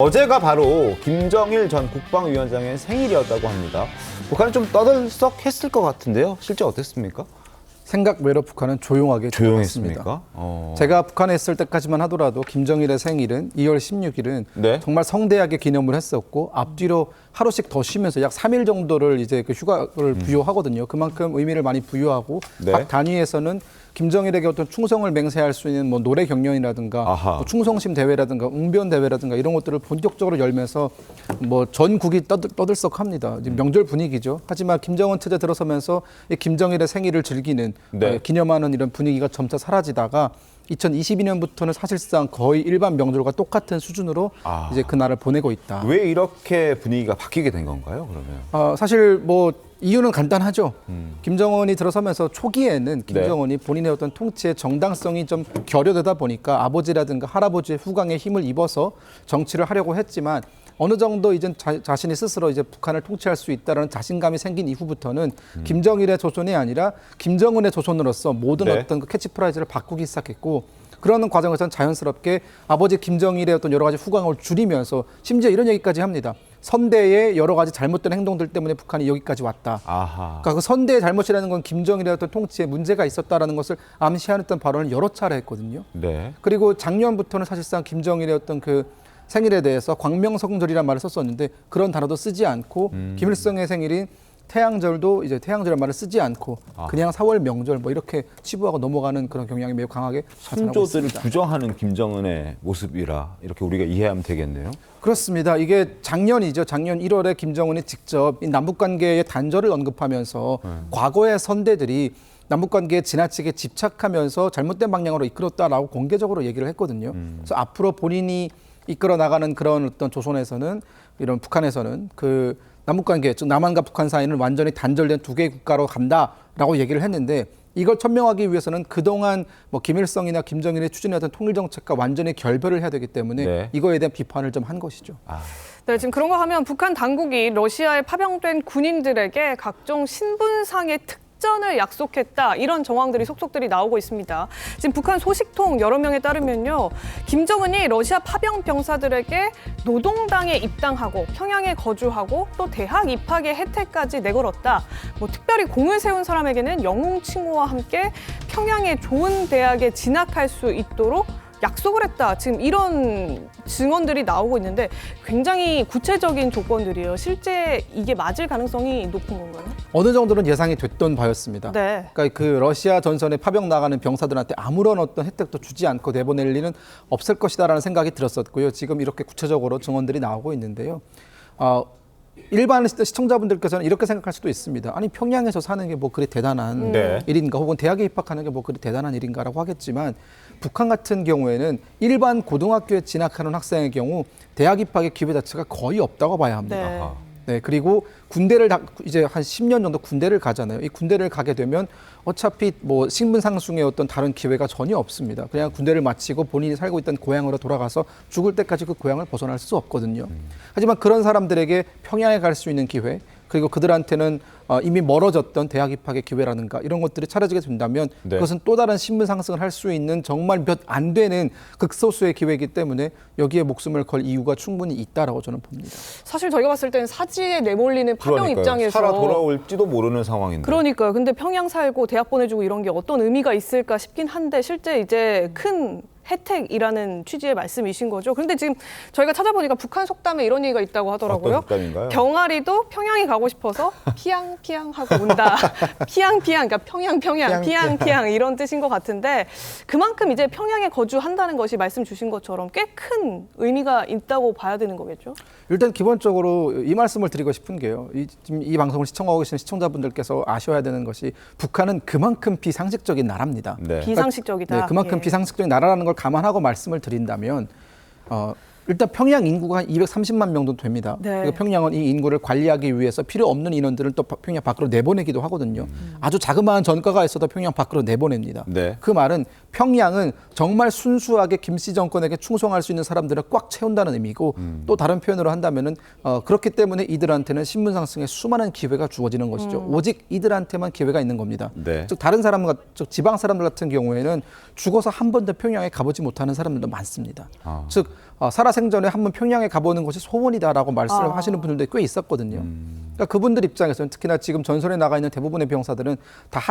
어제가 바로 김정일 전 국방위원장의 생일이었다고 합니다. 북한은 좀 떠들썩했을 것 같은데요. 실제 어땠습니까? 생각 외로 북한은 조용하게 조용했습니까? 제가 북한에 있을 때까지만 하더라도 김정일의 생일은 2월 16일은 네. 정말 성대하게 기념을 했었고 앞뒤로 하루씩 더 쉬면서 약 3일 정도를 이제 그 휴가를 부여하거든요. 그만큼 의미를 많이 부여하고 네. 각 단위에서는 김정일에게 어떤 충성을 맹세할 수 있는 뭐 노래 경연이라든가 뭐 충성심 대회라든가 웅변 대회라든가 이런 것들을 본격적으로 열면서 뭐 전국이 떠들썩합니다. 지금 명절 분위기죠. 하지만 김정은 체제 들어서면서 이 김정일의 생일을 즐기는 네. 기념하는 이런 분위기가 점차 사라지다가 2022년부터는 사실상 거의 일반 명절과 똑같은 수준으로 이제 그날을 보내고 있다. 왜 이렇게 분위기가 바뀌게 된 건가요, 그러면? 사실 뭐 이유는 간단하죠. 김정은이 들어서면서 초기에는 김정은이 본인의 어떤 통치의 정당성이 좀 결여되다 보니까 아버지라든가 할아버지의 후광에 힘을 입어서 정치를 하려고 했지만 어느 정도 이제 자신이 스스로 이제 북한을 통치할 수 있다는 자신감이 생긴 이후부터는 김정일의 조선이 아니라 김정은의 조선으로서 모든 네. 어떤 그 캐치프라이즈를 바꾸기 시작했고 그러는 과정에서는 자연스럽게 아버지 김정일의 어떤 여러 가지 후광을 줄이면서 심지어 이런 얘기까지 합니다. 선대의 여러 가지 잘못된 행동들 때문에 북한이 여기까지 왔다. 그러니까 그 선대의 잘못이라는 건 김정일의 어떤 통치에 문제가 있었다라는 것을 암시하는 발언을 여러 차례 했거든요. 네. 그리고 작년부터는 사실상 김정일의 어떤 그 생일에 대해서 광명성절이라는 말을 썼었는데 그런 단어도 쓰지 않고 김일성의 생일인 태양절도 이제 태양절이라는 말을 쓰지 않고 그냥 4월 명절 뭐 이렇게 치부하고 넘어가는 그런 경향이 매우 강하게 나타나고 순조들을 있습니다. 부정하는 김정은의 모습이라 이렇게 우리가 이해하면 되겠네요. 그렇습니다. 이게 작년이죠. 작년 1월에 김정은이 직접 이 남북관계의 단절을 언급하면서 과거의 선대들이 남북관계에 지나치게 집착하면서 잘못된 방향으로 이끌었다라고 공개적으로 얘기를 했거든요. 그래서 앞으로 본인이 이끌어 나가는 그런 어떤 조선에서는 이런 북한에서는 그 남북관계, 즉 남한과 북한 사이는 완전히 단절된 두 개의 국가로 간다라고 얘기를 했는데 이걸 천명하기 위해서는 그동안 뭐 김일성이나 김정일이 추진했던 통일 정책과 완전히 결별을 해야 되기 때문에 네. 이거에 대한 비판을 좀 한 것이죠. 네, 지금 그런 거 하면 북한 당국이 러시아에 파병된 군인들에게 각종 신분상의 특전을 약속했다 이런 정황들이 속속들이 나오고 있습니다. 지금 북한 소식통 여러 명에 따르면요, 김정은이 러시아 파병 병사들에게 노동당에 입당하고 평양에 거주하고 또 대학 입학의 혜택까지 내걸었다. 뭐 특별히 공을 세운 사람에게는 영웅 칭호와 함께 평양의 좋은 대학에 진학할 수 있도록 약속을 했다. 지금 이런 증언들이 나오고 있는데 굉장히 구체적인 조건들이에요. 실제 이게 맞을 가능성이 높은 건가요? 어느 정도는 예상이 됐던 바였습니다. 네. 그러니까 그 러시아 전선에 파병 나가는 병사들한테 아무런 어떤 혜택도 주지 않고 내보낼 일은 없을 것이다라는 생각이 들었었고요. 지금 이렇게 구체적으로 증언들이 나오고 있는데요. 일반 시청자분들께서는 이렇게 생각할 수도 있습니다. 아니 평양에서 사는 게 뭐 그리 대단한 일인가 혹은 대학에 입학하는 게 뭐 그리 대단한 일인가라고 하겠지만 북한 같은 경우에는 일반 고등학교에 진학하는 학생의 경우 대학 입학의 기회 자체가 거의 없다고 봐야 합니다. 네, 그리고 군대를 이제 한 10년 정도 군대를 가잖아요. 이 군대를 가게 되면 어차피 뭐 신분 상승의 어떤 다른 기회가 전혀 없습니다. 그냥 군대를 마치고 본인이 살고 있던 고향으로 돌아가서 죽을 때까지 그 고향을 벗어날 수 없거든요. 하지만 그런 사람들에게 평양에 갈 수 있는 기회, 그리고 그들한테는 이미 멀어졌던 대학 입학의 기회라든가 이런 것들이 차려지게 된다면 그것은 또 다른 신분 상승을 할 수 있는 정말 몇 안 되는 극소수의 기회이기 때문에 여기에 목숨을 걸 이유가 충분히 있다라고 저는 봅니다. 사실 저희가 봤을 때는 사지에 내몰리는 파병 그러니까요. 입장에서 살아 돌아올지도 모르는 상황인데. 그러니까요. 근데 평양 살고 대학 보내주고 이런 게 어떤 의미가 있을까 싶긴 한데 실제 이제 큰 혜택이라는 취지의 말씀이신 거죠. 그런데 지금 저희가 찾아보니까 북한 속담에 이런 얘기가 있다고 하더라고요. 어떤 속담인가요? 병아리도 평양에 가고 싶어서 피양 하고 온다. 피양, 그러니까 평양, 피양 이런 뜻인 것 같은데 그만큼 이제 평양에 거주한다는 것이 말씀 주신 것처럼 꽤 큰 의미가 있다고 봐야 되는 거겠죠. 일단 기본적으로 이 말씀을 드리고 싶은 게요. 지금 이 방송을 시청하고 계시는 시청자분들께서 아셔야 되는 것이 북한은 그만큼 비상식적인 나라입니다. 네. 비상식적이다. 네, 그만큼 비상식적인 나라라는 걸 감안하고 말씀을 드린다면 일단 평양 인구가 한 230만 명 정도 됩니다. 네. 그리고 평양은 이 인구를 관리하기 위해서 필요 없는 인원들을 또 평양 밖으로 내보내기도 하거든요. 아주 자그마한 전과가 있어도 평양 밖으로 내보냅니다. 네. 그 말은 평양은 정말 순수하게 김씨 정권에게 충성할 수 있는 사람들을 꽉 채운다는 의미고 또 다른 표현으로 한다면은 그렇기 때문에 이들한테는 신분 상승에 수많은 기회가 주어지는 것이죠. 오직 이들한테만 기회가 있는 겁니다. 네. 즉 다른 사람 즉 지방 사람들 같은 경우에는 죽어서 한 번도 평양에 가보지 못하는 사람들도 많습니다. 즉 살아생전에 한번 평양에 가보는 것이 소원이다라고 말씀을 하시는 분들도 꽤 있었거든요. 그러니까 그분들 입장에서는 특히나 지금 전선에 나가 있는 대부분의 병사들은 다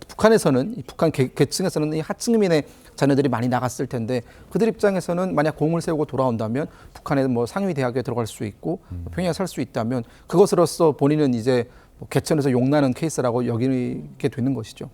북한에서는 북한 계층에서는 이 하층민의 자녀들이 많이 나갔을 텐데 그들 입장에서는 만약 공을 세우고 돌아온다면 북한의 뭐 상위 대학에 들어갈 수 있고 평양에 살 수 있다면 그것으로서 본인은 이제 개천에서 용나는 케이스라고 여기게 되는 것이죠.